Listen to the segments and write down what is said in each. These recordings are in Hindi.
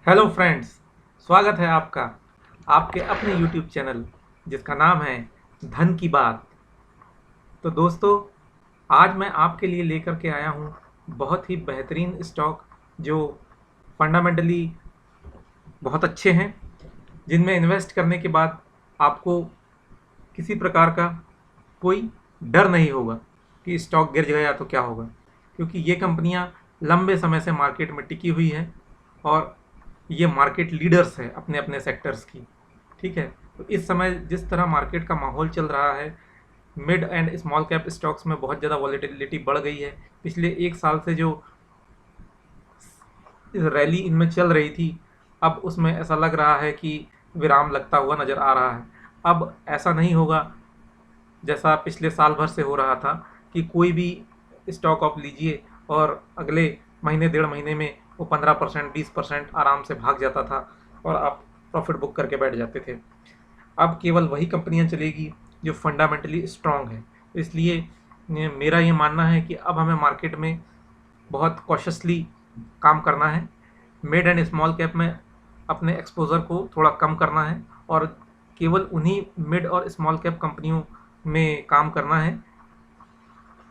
हेलो फ्रेंड्स, स्वागत है आपका आपके अपने यूट्यूब चैनल जिसका नाम है धन की बात। तो दोस्तों, आज मैं आपके लिए लेकर के आया हूँ बहुत ही बेहतरीन स्टॉक जो फंडामेंटली बहुत अच्छे हैं, जिनमें इन्वेस्ट करने के बाद आपको किसी प्रकार का कोई डर नहीं होगा कि स्टॉक गिर गया तो क्या होगा, क्योंकि ये कंपनियां लंबे समय से मार्केट में टिकी हुई हैं और ये मार्केट लीडर्स है अपने अपने सेक्टर्स की। ठीक है, तो इस समय जिस तरह मार्केट का माहौल चल रहा है, mid and small cap stocks में बहुत ज़्यादा वॉलेटिलिटी बढ़ गई है। पिछले एक साल से जो रैली इनमें चल रही थी, अब उसमें ऐसा लग रहा है कि विराम लगता हुआ नज़र आ रहा है। अब ऐसा नहीं होगा जैसा पिछले साल भर से हो रहा था कि कोई भी स्टॉक आप लीजिए और अगले महीने 1.5 महीने में वो 15% 20% आराम से भाग जाता था और आप प्रॉफिट बुक करके बैठ जाते थे। अब केवल वही कंपनियां चलेगी जो फंडामेंटली स्ट्रांग है। इसलिए मेरा ये मानना है कि अब हमें मार्केट में बहुत कॉशियसली काम करना है। मिड एंड स्मॉल कैप में अपने एक्सपोज़र को थोड़ा कम करना है और केवल उन्हीं मिड और स्मॉल कैप कंपनियों में काम करना है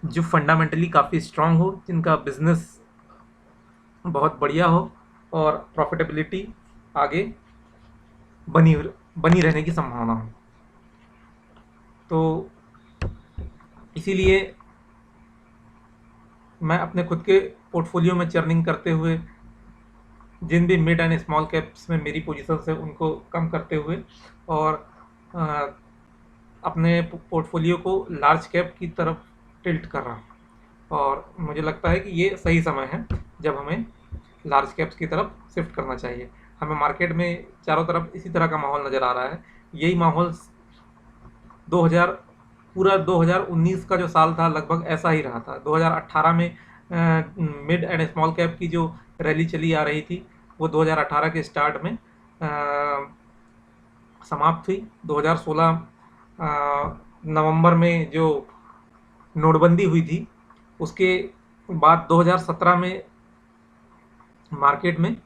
जो फंडामेंटली काफ़ी स्ट्रांग हो, जिनका बिजनेस बहुत बढ़िया हो और प्रॉफिटेबिलिटी आगे बनी बनी रहने की संभावना हो। तो इसीलिए मैं अपने खुद के पोर्टफोलियो में चर्निंग करते हुए जिन भी मिड एंड स्मॉल कैप्स में मेरी पोजीशन है उनको कम करते हुए और अ, अपने पोर्टफोलियो को लार्ज कैप की तरफ टिल्ट कर रहा हूँ। और मुझे लगता है कि ये सही समय है जब हमें लार्ज कैप्स की तरफ शिफ्ट करना चाहिए। हमें मार्केट में चारों तरफ इसी तरह का माहौल नज़र आ रहा है। यही माहौल 2000 पूरा 2019 का जो साल था लगभग ऐसा ही रहा था। 2018 में मिड एंड स्मॉल कैप की जो रैली चली आ रही थी वो 2018 के स्टार्ट में समाप्त हुई। 2016 नवंबर में जो नोटबंदी हुई थी उसके बाद 2017 में मार्केट में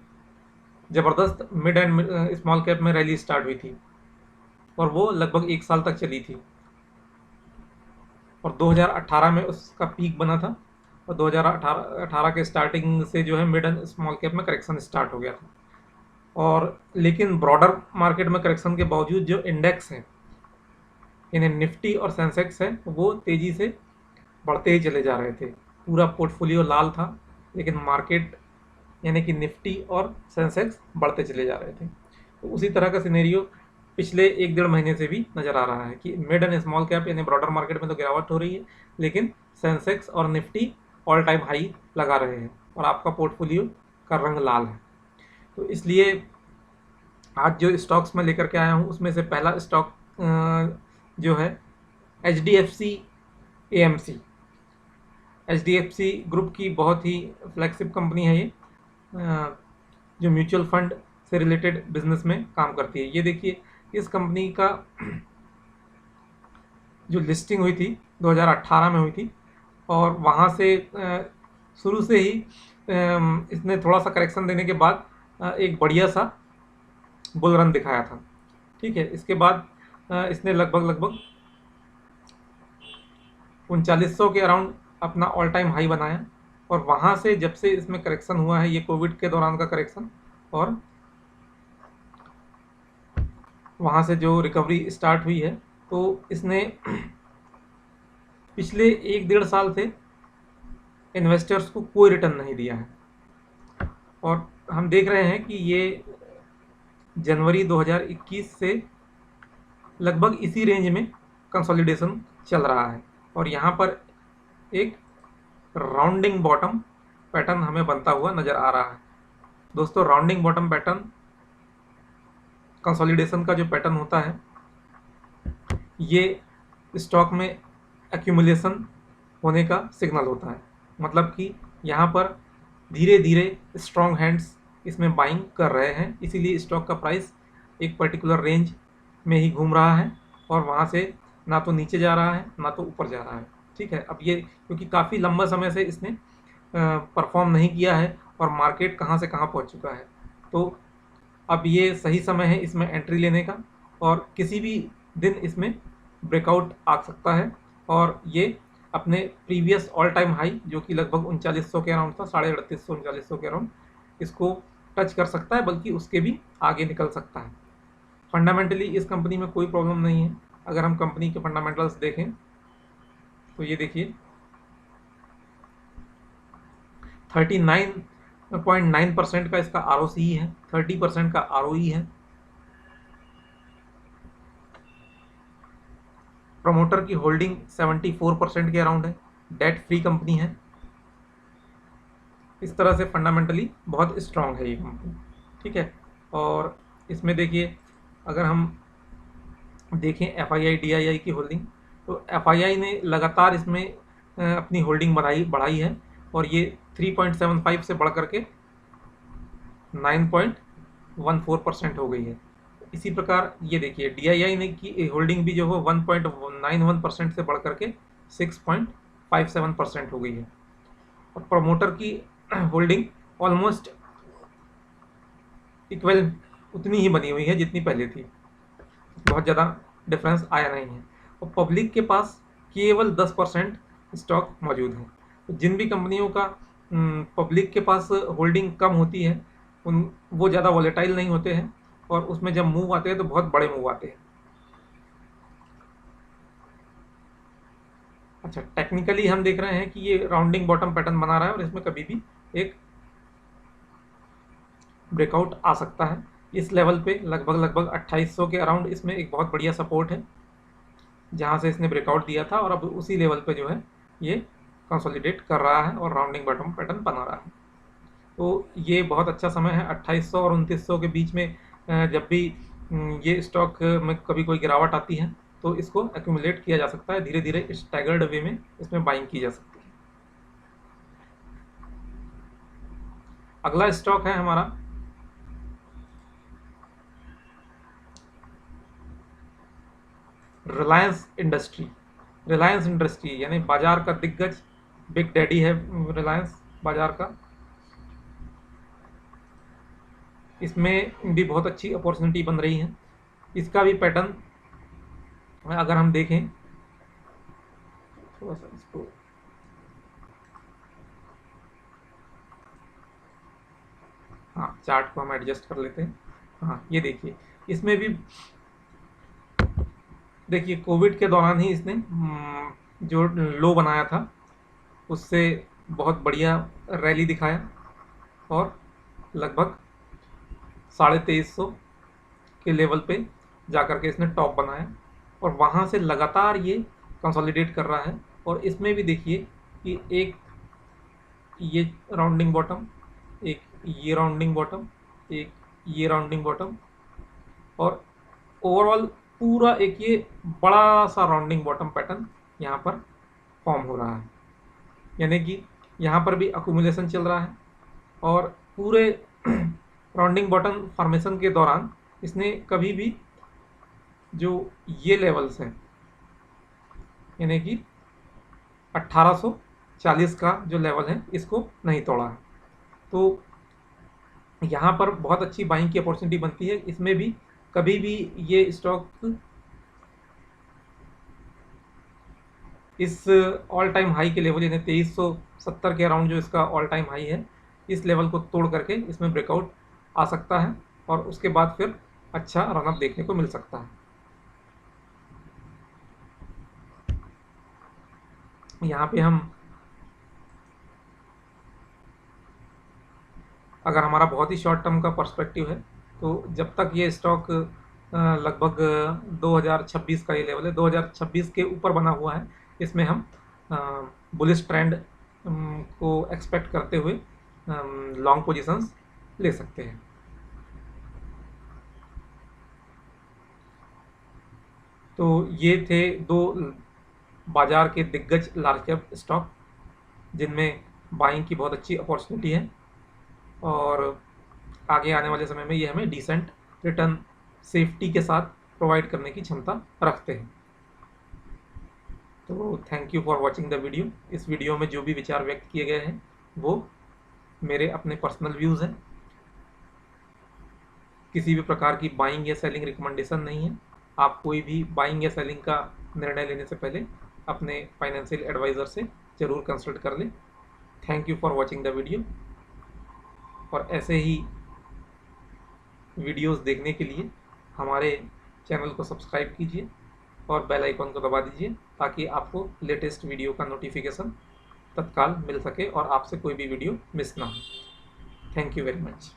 ज़बरदस्त मिड एंड स्मॉल कैप में रैली स्टार्ट हुई थी और वो लगभग एक साल तक चली थी और 2018 में उसका पीक बना था और 2018 के स्टार्टिंग से जो है मिड एंड स्मॉल कैप में करेक्शन स्टार्ट हो गया था। और लेकिन ब्रॉडर मार्केट में करेक्शन के बावजूद जो इंडेक्स है, यानी निफ्टी और सेंसेक्स है, वो तेज़ी से बढ़ते ही चले जा रहे थे। पूरा पोर्टफोलियो लाल था लेकिन मार्केट यानी कि निफ्टी और सेंसेक्स बढ़ते चले जा रहे थे। तो उसी तरह का सिनेरियो पिछले 1-1.5 महीने से भी नज़र आ रहा है कि मिड एंड स्मॉल कैप यानी ब्रॉडर मार्केट में तो गिरावट हो रही है, लेकिन सेंसेक्स और निफ्टी ऑल टाइम हाई लगा रहे हैं और आपका पोर्टफोलियो का रंग लाल है। तो इसलिए आज जो स्टॉक्स मैं लेकर के आया हूँ उसमें से पहला स्टॉक जो है HDFC AMC। HDFC ग्रुप की बहुत ही फ्लैगशिप कंपनी है ये, जो म्यूचुअल फंड से रिलेटेड बिजनेस में काम करती है। ये देखिए, इस कंपनी का जो लिस्टिंग हुई थी 2018 में हुई थी और वहाँ से शुरू से ही इसने थोड़ा सा करेक्शन देने के बाद एक बढ़िया सा बुल रन दिखाया था। ठीक है, इसके बाद इसने लगभग 3900 के अराउंड अपना ऑल टाइम हाई बनाया और वहाँ से जब से इसमें करेक्शन हुआ है, ये कोविड के दौरान का करेक्शन, और वहाँ से जो रिकवरी स्टार्ट हुई है, तो इसने पिछले 1-1.5 साल से इन्वेस्टर्स को कोई रिटर्न नहीं दिया है और हम देख रहे हैं कि ये जनवरी 2021 से लगभग इसी रेंज में कंसोलिडेशन चल रहा है और यहाँ पर एक राउंडिंग बॉटम पैटर्न हमें बनता हुआ नज़र आ रहा है। दोस्तों, राउंडिंग बॉटम पैटर्न कंसोलिडेशन का जो पैटर्न होता है, ये स्टॉक में एक्यूमुलेशन होने का सिग्नल होता है। मतलब कि यहाँ पर धीरे धीरे स्ट्रॉन्ग हैंड्स इसमें बाइंग कर रहे हैं, इसीलिए स्टॉक का प्राइस एक पर्टिकुलर रेंज में ही घूम रहा है और वहाँ से ना तो नीचे जा रहा है ना तो ऊपर जा रहा है। ठीक है, अब ये क्योंकि काफ़ी लंबा समय से इसने परफॉर्म नहीं किया है और मार्केट कहाँ से कहाँ पहुँच चुका है, तो अब ये सही समय है इसमें एंट्री लेने का, और किसी भी दिन इसमें ब्रेकआउट आ सकता है और ये अपने प्रीवियस ऑल टाइम हाई जो कि लगभग 3900 के अराउंड था, 3850 3900 के अराउंड, इसको टच कर सकता है, बल्कि उसके भी आगे निकल सकता है। फंडामेंटली इस कंपनी में कोई प्रॉब्लम नहीं है। अगर हम कंपनी के फंडामेंटल्स देखें तो ये देखिए 39.9% का इसका ROCE है, 30% का ROE है। प्रमोटर की होल्डिंग 74% के अराउंड है, डेट फ्री कंपनी है। इस तरह से फंडामेंटली बहुत स्ट्रांग है ये कंपनी, ठीक है। और इसमें देखिए अगर हम देखें FII DII की होल्डिंग, तो FII ने लगातार इसमें अपनी होल्डिंग बढ़ाई है, और ये 3.75 से बढ़ करके 9.14% हो गई है। इसी प्रकार ये देखिए DII ने की होल्डिंग भी जो है 1.91% से बढ़ करके 6.57% हो गई है। और प्रमोटर की होल्डिंग ऑलमोस्ट इक्वल उतनी ही बनी हुई है जितनी पहले थी, बहुत ज़्यादा डिफरेंस आया नहीं है। और पब्लिक के पास केवल 10% स्टॉक मौजूद है। तो जिन भी कंपनियों का पब्लिक के पास होल्डिंग कम होती है वो ज़्यादा वॉलेटाइल नहीं होते हैं, और उसमें जब मूव आते हैं तो बहुत बड़े मूव आते हैं। अच्छा, टेक्निकली हम देख रहे हैं कि ये राउंडिंग बॉटम पैटर्न बना रहा है और इसमें कभी भी एक ब्रेकआउट आ सकता है। इस लेवल पे लगभग 2800 के अराउंड इसमें एक बहुत बढ़िया सपोर्ट है, जहाँ से इसने ब्रेकआउट दिया था, और अब उसी लेवल पे जो है ये कंसोलिडेट कर रहा है और राउंडिंग बॉटम पैटर्न बना रहा है। तो ये बहुत अच्छा समय है 2800 और 2900 के बीच में। जब भी ये स्टॉक में कभी कोई गिरावट आती है तो इसको एक्यूमुलेट किया जा सकता है, धीरे धीरे स्टैगर्ड वे में इसमें बाइंग की जा सकती है। अगला स्टॉक है हमारा रिलायंस इंडस्ट्री। रिलायंस इंडस्ट्री यानी बाजार का दिग्गज, बिग डैडी है रिलायंस बाजार का। इसमें भी बहुत अच्छी अपॉर्चुनिटी बन रही है। इसका भी पैटर्न अगर हम देखें, थोड़ा सा इसको हाँ चार्ट को हम एडजस्ट कर लेते हैं। हाँ ये देखिए इसमें भी देखिए कोविड के दौरान ही इसने जो लो बनाया था उससे बहुत बढ़िया रैली दिखाया, और लगभग 2350 के लेवल पे जाकर के इसने टॉप बनाया, और वहाँ से लगातार ये कंसोलिडेट कर रहा है। और इसमें भी देखिए कि एक ये राउंडिंग बॉटम, एक ये राउंडिंग बॉटम, एक ये राउंडिंग बॉटम, और ओवरऑल पूरा एक ये बड़ा सा राउंडिंग बॉटम पैटर्न यहाँ पर फॉर्म हो रहा है। यानी कि यहाँ पर भी अकुमुलेशन चल रहा है, और पूरे राउंडिंग बॉटम फॉर्मेशन के दौरान इसने कभी भी जो ये लेवल्स हैं यानी कि 1840 का जो लेवल है इसको नहीं तोड़ा है। तो यहाँ पर बहुत अच्छी बाइंग की अपॉर्चुनिटी बनती है। इसमें भी कभी भी ये स्टॉक इस ऑल टाइम हाई के लेवल यानी 2370 के अराउंड जो इसका ऑल टाइम हाई है, इस लेवल को तोड़ करके इसमें ब्रेकआउट आ सकता है, और उसके बाद फिर अच्छा रनअप देखने को मिल सकता है। यहाँ पे हम अगर हमारा बहुत ही शॉर्ट टर्म का पर्सपेक्टिव है तो जब तक ये स्टॉक लगभग 2026 का ये लेवल है, 2026 के ऊपर बना हुआ है, इसमें हम बुलिश ट्रेंड को एक्सपेक्ट करते हुए लॉन्ग पोजीशंस ले सकते हैं। तो ये थे दो बाजार के दिग्गज लार्ज कैप स्टॉक जिनमें बाइंग की बहुत अच्छी अपॉर्चुनिटी है, और आगे आने वाले समय में ये हमें डिसेंट रिटर्न सेफ्टी के साथ प्रोवाइड करने की क्षमता रखते हैं। तो thank you for watching the video. इस वीडियो में जो भी विचार व्यक्त किए गए हैं वो मेरे अपने पर्सनल व्यूज़ हैं। किसी भी प्रकार की बाइंग या सेलिंग रिकमेंडेशन नहीं है। आप कोई भी बाइंग या सेलिंग का निर्णय लेने से पहले अपने फाइनेंशियल एडवाइज़र से ज़रूर कंसल्ट कर लें। Thank you for watching the video, और ऐसे ही वीडियोस देखने के लिए हमारे चैनल को सब्सक्राइब कीजिए और बेल आइकन को दबा दीजिए, ताकि आपको लेटेस्ट वीडियो का नोटिफिकेशन तत्काल मिल सके और आपसे कोई भी वीडियो मिस ना हो। Thank you very much.